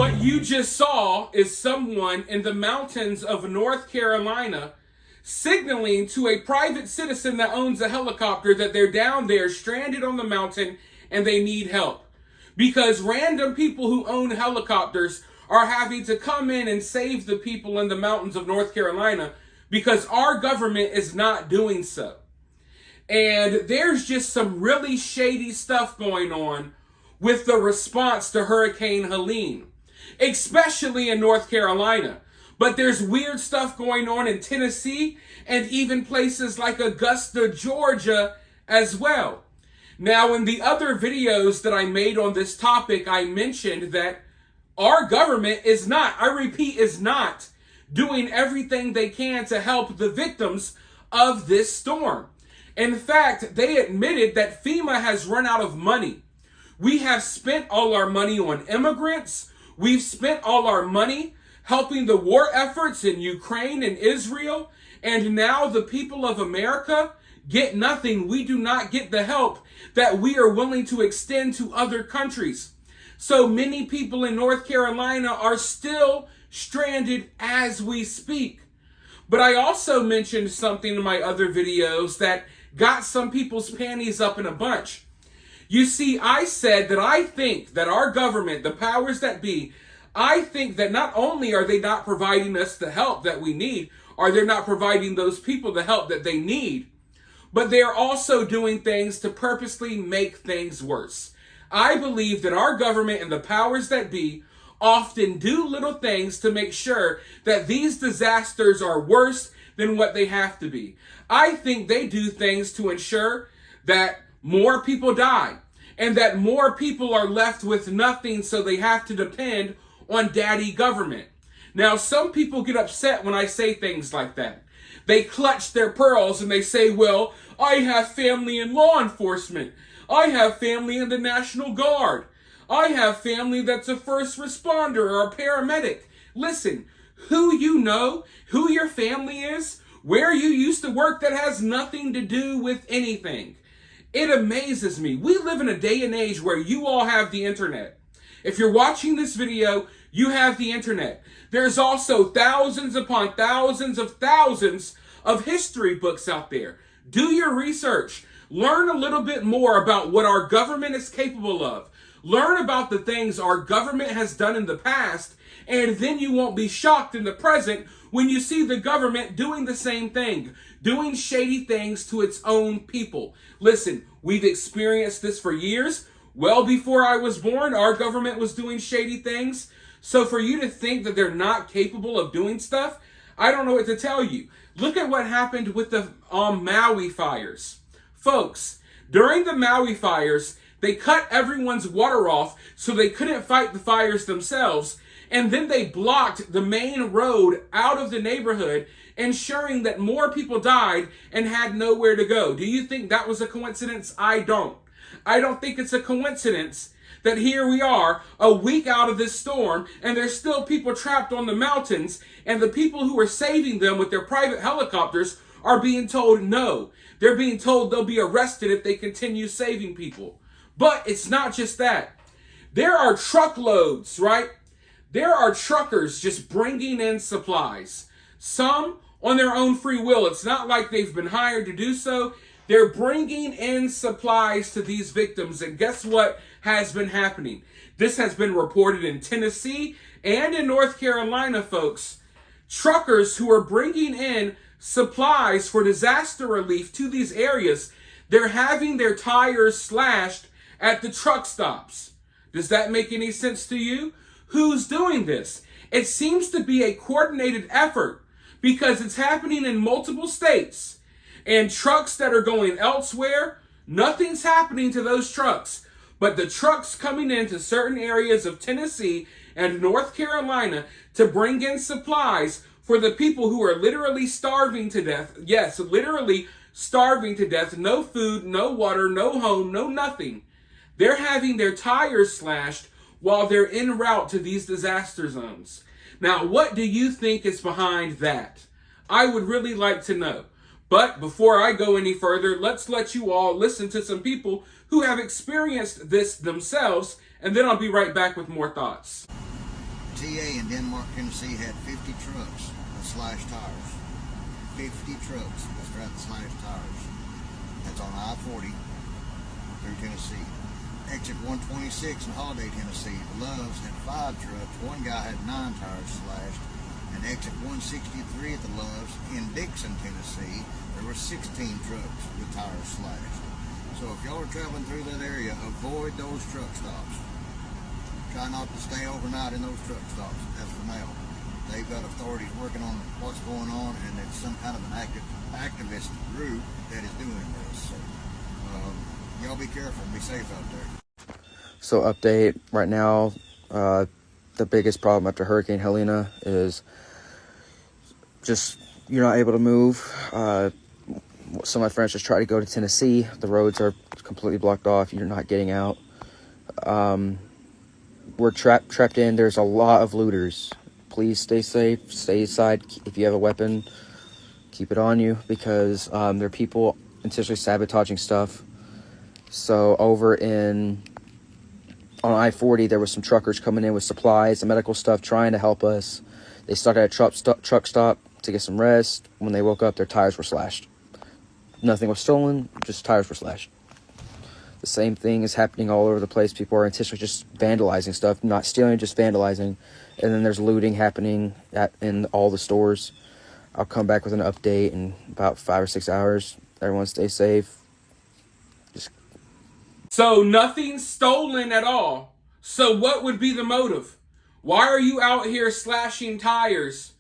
What you just saw is someone in the mountains of North Carolina signaling to a private citizen that owns a helicopter that they're down there stranded on the mountain and they need help. Because random people who own helicopters are having to come in and save the people in the mountains of North Carolina because our government is not doing so. And there's just some really shady stuff going on with the response to Hurricane Helene, especially in North Carolina. But there's weird stuff going on in Tennessee and even places like Augusta, Georgia as well. Now, in the other videos that I made on this topic, I mentioned that our government is not, I repeat, is not doing everything they can to help the victims of this storm. In fact, they admitted that FEMA has run out of money. We have spent all our money on immigrants. We've spent all our money helping the war efforts in Ukraine and Israel. And now the people of America get nothing. We do not get the help that we are willing to extend to other countries. So many people in North Carolina are still stranded as we speak. But I also mentioned something in my other videos that got some people's panties up in a bunch. You see, I said that I think that our government, the powers that be, I think that not only are they not providing us the help that we need, or they're not providing those people the help that they need, but they're also doing things to purposely make things worse. I believe that our government and the powers that be often do little things to make sure that these disasters are worse than what they have to be. I think they do things to ensure that more people die and that more people are left with nothing, so they have to depend on daddy government. Now, some people get upset when I say things like that. They clutch their pearls and they say, well, I have family in law enforcement. I have family in the National Guard. I have family that's a first responder or a paramedic. Listen, who you know, who your family is, where you used to work, that has nothing to do with anything. It amazes me. We live in a day and age where you all have the internet. If you're watching this video, you have the internet. There's also thousands upon thousands of history books out there. Do your research. Learn a little bit more about what our government is capable of. Learn about the things our government has done in the past, and then you won't be shocked in the present when you see the government doing the same thing, doing shady things to its own people. Listen, we've experienced this for years. Well before I was born, our government was doing shady things. So for you to think that they're not capable of doing stuff, I don't know what to tell you. Look at what happened with the Maui fires. Folks, during the Maui fires, they cut everyone's water off so they couldn't fight the fires themselves. And then they blocked the main road out of the neighborhood, ensuring that more people died and had nowhere to go. Do you think that was a coincidence? I don't. I don't think it's a coincidence that here we are a week out of this storm and there's still people trapped on the mountains, and the people who are saving them with their private helicopters are being told no. They're being told they'll be arrested if they continue saving people. But it's not just that. There are truckloads, right? There are truckers just bringing in supplies. Some on their own free will. It's not like they've been hired to do so. They're bringing in supplies to these victims. And guess what has been happening? This has been reported in Tennessee and in North Carolina, folks. Truckers who are bringing in supplies for disaster relief to these areas, they're having their tires slashed at the truck stops. Does that make any sense to you? Who's doing this? It seems to be a coordinated effort because it's happening in multiple states. And trucks that are going elsewhere, nothing's happening to those trucks. But the trucks coming into certain areas of Tennessee and North Carolina to bring in supplies for the people who are literally starving to death. Yes, literally starving to death. No food, no water, no home, no nothing. They're having their tires slashed while they're en route to these disaster zones. Now, what do you think is behind that? I would really like to know. But before I go any further, let's let you all listen to some people who have experienced this themselves, and then I'll be right back with more thoughts. TA in Denmark, Tennessee had 50 trucks with slashed tires. 50 trucks with slashed tires. That's on I-40 through Tennessee. Exit 126 in Holiday, Tennessee. The Loves had 5 trucks. One guy had 9 tires slashed. And exit 163 at the Loves in Dixon, Tennessee, there were 16 trucks with tires slashed. So if y'all are traveling through that area, avoid those truck stops. Try not to stay overnight in those truck stops, as for now. They've got authorities working on what's going on, and it's some kind of an activist group that is doing this. So, y'all be careful and be safe out there. So update right now, the biggest problem after Hurricane Helene is just you're not able to move. Some of my friends just try to go to Tennessee. The roads are completely blocked off. You're not getting out. We're trapped in. There's a lot of looters. Please stay safe. Stay inside. If you have a weapon, keep it on you, because there are people intentionally sabotaging stuff. So over on I-40, there was some truckers coming in with supplies and medical stuff trying to help us. They stopped at a truck stop to get some rest. When they woke up, their tires were slashed. Nothing was stolen, just tires were slashed. The same thing is happening all over the place. People are intentionally just vandalizing stuff, not stealing, just vandalizing. And then there's looting happening in all the stores. I'll come back with an update in about 5 or 6 hours. Everyone stay safe. So nothing's stolen at all. So what would be the motive? Why are you out here slashing tires?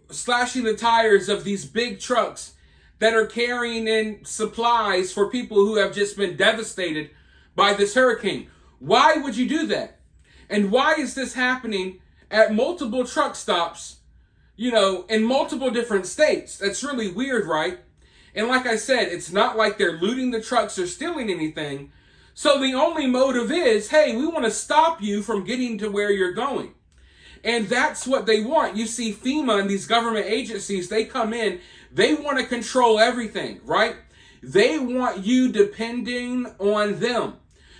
Slashing the tires of these big trucks that are carrying in supplies for people who have just been devastated by this hurricane. Why would you do that? And why is this happening at multiple truck stops, in multiple different states? That's really weird, right? And like I said, it's not like they're looting the trucks or stealing anything. So the only motive is, hey, we want to stop you from getting to where you're going. And that's what they want. You see, FEMA and these government agencies, they come in, they want to control everything, right? They want you depending on them.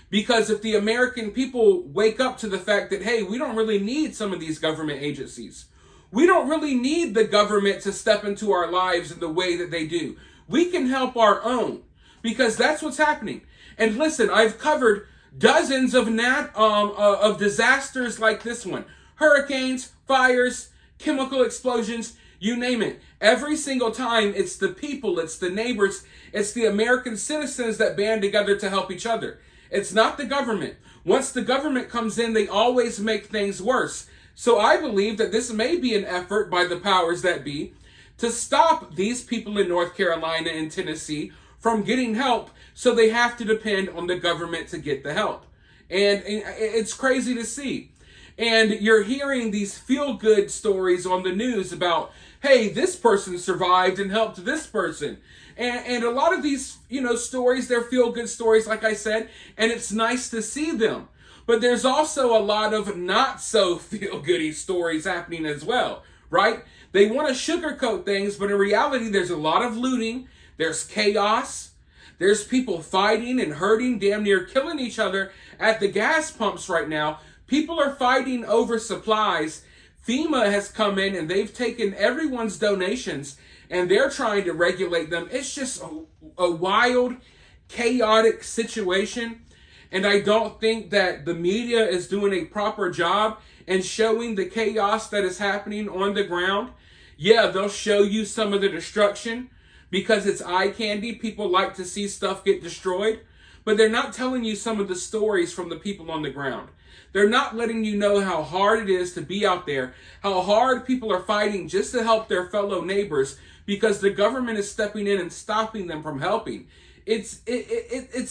Because if the American people wake up to the fact that, hey, we don't really need some of these government agencies. We don't really need the government to step into our lives in the way that they do. We can help our own, because that's what's happening. And listen, I've covered dozens of disasters like this one. Hurricanes, fires, chemical explosions, you name it. Every single time, it's the people, it's the neighbors, it's the American citizens that band together to help each other. It's not the government. Once the government comes in, they always make things worse. So I believe that this may be an effort by the powers that be to stop these people in North Carolina and Tennessee from getting help, so they have to depend on the government to get the help. And it's crazy to see. And you're hearing these feel-good stories on the news about, hey, this person survived and helped this person. And a lot of these, stories, they're feel-good stories, like I said, and it's nice to see them. But there's also a lot of not so feel-goody stories happening as well, right? They want to sugarcoat things, but in reality, there's a lot of looting, there's chaos, there's people fighting and hurting, damn near killing each other at the gas pumps right now. People are fighting over supplies. FEMA has come in and they've taken everyone's donations and they're trying to regulate them. It's just a wild, chaotic situation. And I don't think that the media is doing a proper job in showing the chaos that is happening on the ground. Yeah, they'll show you some of the destruction because it's eye candy. People like to see stuff get destroyed. But they're not telling you some of the stories from the people on the ground. They're not letting you know how hard it is to be out there, how hard people are fighting just to help their fellow neighbors because the government is stepping in and stopping them from helping. It's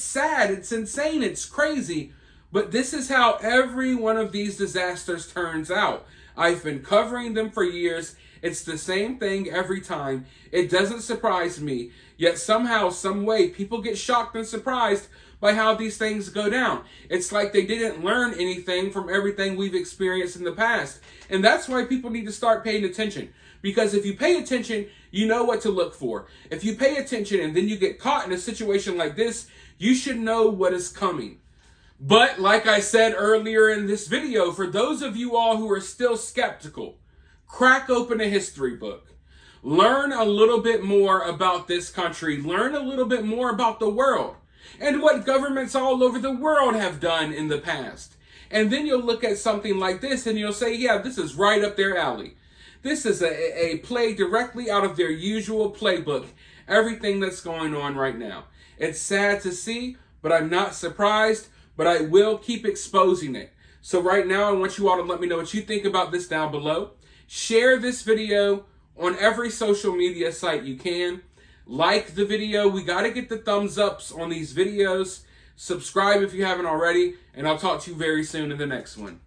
sad, it's insane, it's crazy, but this is how every one of these disasters turns out. I've been covering them for years. It's the same thing every time. It doesn't surprise me. Yet somehow, some way, people get shocked and surprised by how these things go down. It's like they didn't learn anything from everything we've experienced in the past. And that's why people need to start paying attention. Because if you pay attention, you know what to look for. If you pay attention and then you get caught in a situation like this, you should know what is coming. But like I said earlier in this video, for those of you all who are still skeptical, crack open a history book. Learn a little bit more about this country. Learn a little bit more about the world and what governments all over the world have done in the past. And then you'll look at something like this and you'll say, yeah, this is right up their alley. This is a play directly out of their usual playbook, everything that's going on right now. It's sad to see, but I'm not surprised, but I will keep exposing it. So right now, I want you all to let me know what you think about this down below. Share this video on every social media site you can. Like the video. We got to get the thumbs ups on these videos. Subscribe if you haven't already, and I'll talk to you very soon in the next one.